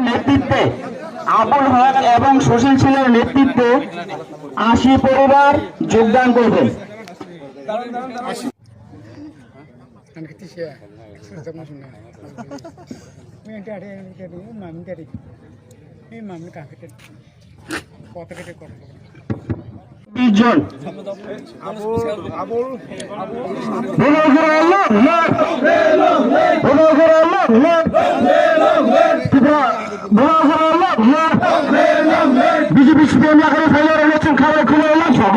নেতৃত্বে আবুল হক এবং সুশীল ছিলের নেতৃত্বে ৮০ পরিবার যোগদান করবেন। জন বিজেপি সিপিএম এলাকার ফাইনাল ইলেকশন খাবার খুলে এলাম সব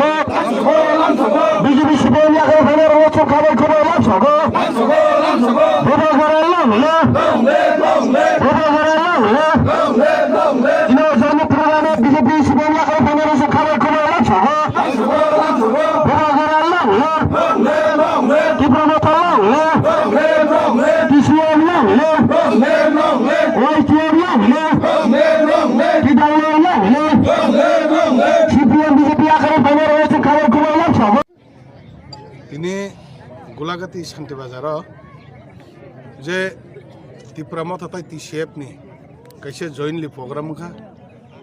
বিজেপি সিপিএম এলাকার ফাইনাল ইলেকশন খাবার খুলে এলাম সব বিজেপি সিপিএম এলাকার ফাইনাল ইলেকশন খাবার খুলে এলাম সব তিনি গোলাঘাটি শান্তি বাজার যে Tripura মথাय TCF ni kaisa jointly program kha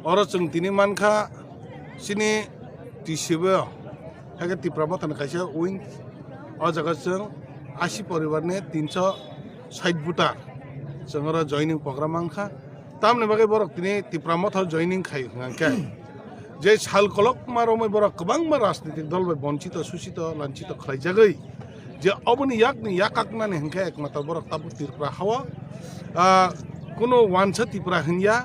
oro chung tini mankha sini TCF haga Tripura মথাन kaisa wing o jaga chung 80 poribar ni 360 voter chung oro joining program mankha tamni bagai borok tini Tripura মথা joining khai ngangka যে সাল কলক মারমে বড় গোबांबा রাজনৈতিক দল বঞ্চিত শোষিত লাঞ্ছিত খাইজাগৈ যে অবনি ইয়াকনি ইয়াকাকনানি হেंखे একমাত্র বড় তাবু ত্রিপুরা হাওয়া কোনো ওয়ানসা ত্রিপুরা হিনিয়া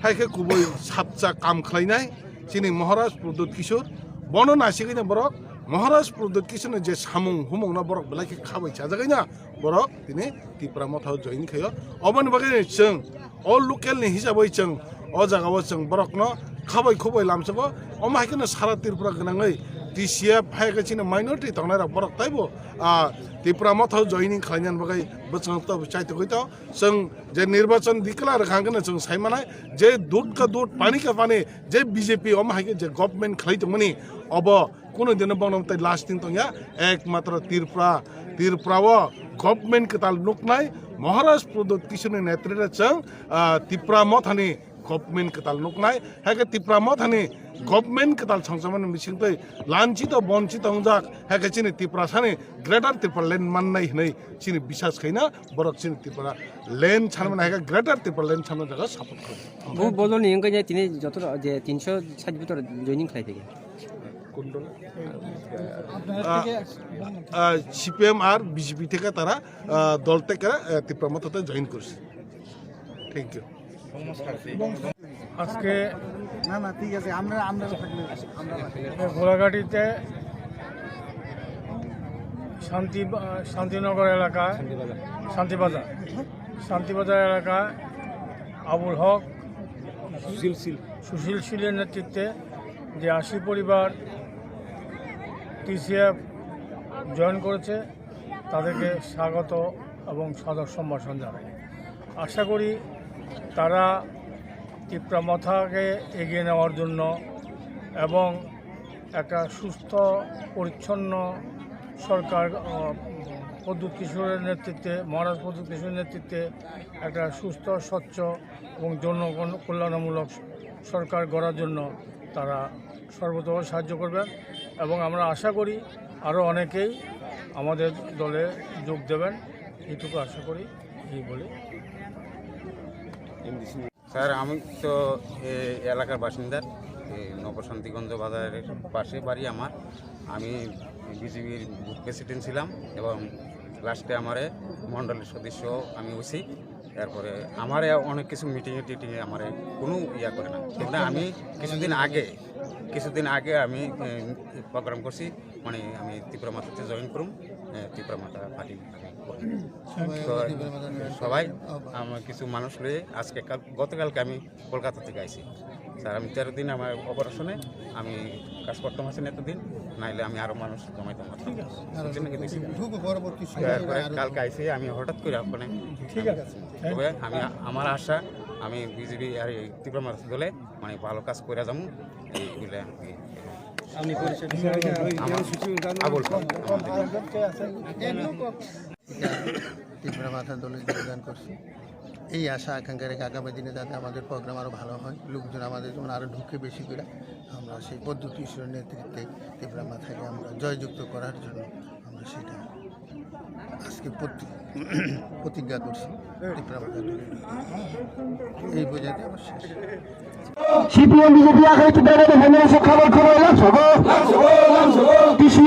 হাইকে কুবই সাতচা কাম খাইনাই চিনি মহারাজ প্রদ্যুৎ কিশোর বন নাসিগৈনা বড় মহারাজ প্রদ্যুৎ কিশোর যে সামুং হুমং না বড় বেলাকে খাবাই চাজাগৈনা বড় তিনি ত্রিপুরা মথাও জয়েন খাইও অবনি বাগै जों অল লোকেলনি হিসাबै जों অ জায়গাও जों বড়কনো খাবাই খুবাই লামসগো অমাইকেনো সারা ত্রিপুরা গনাङै TCF हाइगासिनो माइनरिटी थांनाय बरक ताइबो ত্রিপুরা मथाव जॉइनिंग खालायनानै बागै बोचंता चाइतो गइतो जों जे निर्वाचन दिक्लार खांगोन जों साइमानाय जे दूध का दूध पानी का पानी जे बीजेपी अमाइके जे गवर्नमेंट खालायदोंमोन अब कोनो दिन बनमताय लास्टिंग तंया एकमात्र त्रिपुराव गवर्नमेंट कताल नुकनाय महाराज प्रद्युत किशोरनि नेतृत्वजों जों ত্রিপুরা मथानि गवर्नमेंट कताल नुकनाय हाइके ত্রিপুরা मथानि गवर्नमेंट कताल संसमान मिसिंतै लांचित बंचित हंजाक हाइके चिनि ত্রিপুরা सानि ग्रेटर ত্রিপুরা लैंड माननाय हनै चिनि विश्वास खैना बरक चिनि ত্রিপুরা लैंड छानमन हाइके ग्रेटर ত্রিপুরা लैंड छानमन जगह सपोर्ट खालामो বহু বদল নিয়ম কই তিনি যত যে 360 ভিতর জয়েনিং খাই থেকে কোন দল সিপিএম আর বিজেপি থেকে তারা দল থেকে ত্রিপুরা মথাতে জয়েন করছে থ্যাংক ইউ আজকে ঠিক আছে আমরা গোলাঘাটিতে শান্তিনগর এলাকায় শান্তিবাজার এলাকায় আবুল হক সুশীল শীলের নেতৃত্বে যে 80 পরিবার TCF জয়েন করেছে তাদেরকে স্বাগত এবং সাদর সম্ভাষণ জানাই। আশা করি তারা ত্রিপুরা মথাকে এগিয়ে নেওয়ার জন্য এবং একটা সুস্থ পরিচ্ছন্ন সরকার প্রদ্যুৎ কিশোরের নেতৃত্বে মহারাজ প্রদ্যুৎ কিশোরের নেতৃত্বে একটা সুস্থ স্বচ্ছ এবং জনকল্যাণমূলক সরকার গড়ার জন্য তারা সর্বতভাবে সাহায্য করবেন এবং আমরা আশা করি আরও অনেকেই আমাদের দলে যোগ দেবেন এইটুকু আশা করি এই বলে। স্যার আমি তো এলাকার বাসিন্দার নবশান্তিগঞ্জ বাজারের পাশে বাড়ি আমার। আমি বিজেপির বুথ প্রেসিডেন্ট ছিলাম এবং লাস্টে আমার মণ্ডলের সদস্য আমি হইছি। তারপরে আমার অনেক কিছু মিটিংয়ে আমার কোনো ইয়া করে না, কিন্তু আমি কিছুদিন আগে আমি প্রোগ্রাম করছি, মানে আমি ত্রিপুরা মাথাতে জয়েন করুম, ত্রিপুরা মাথা পার্টি। তো সবাই আমার কিছু মানুষ রয়ে আজকে গতকালকে আমি কলকাতা থেকে আইছি স্যার। আমি 13 দিন আমার অপারেশনে আমি কাজ করতাম আছেন এতদিন, নাইলে আমি আরও মানুষ জমাইতাম পারতাম। কালকে আইসি আমি হঠাৎ করে আপনার ঠিক আছে। তবে আমি আমার আশা আমি বিজেপি আর ত্রিপুরা মাথা দলে মানে ভালো কাজ করে যাবো এইগুলো। ত্রিপুরা মাথা দলে যোগদান করছি। এই আশা আকাঙ্ক্ষা রেখে আগামী দিনে যাতে আমাদের প্রোগ্রাম আরও ভালো হয়, লোকজন আমাদের যেমন আরও ঢুকে বেশি করে আমরা সেই পদ্ধতি ঈশ্বরের নেতৃত্বে তীব্রা মাথাকে আমরা জয়যুক্ত করার জন্য আমরা সেটা আজকে প্রতিজ্ঞা করছি। তীব্রা মাথা এই বোঝাতে আমার শেষ। সিপিএম বিজেপি আগে খবর খবর লাভ সব কৃষি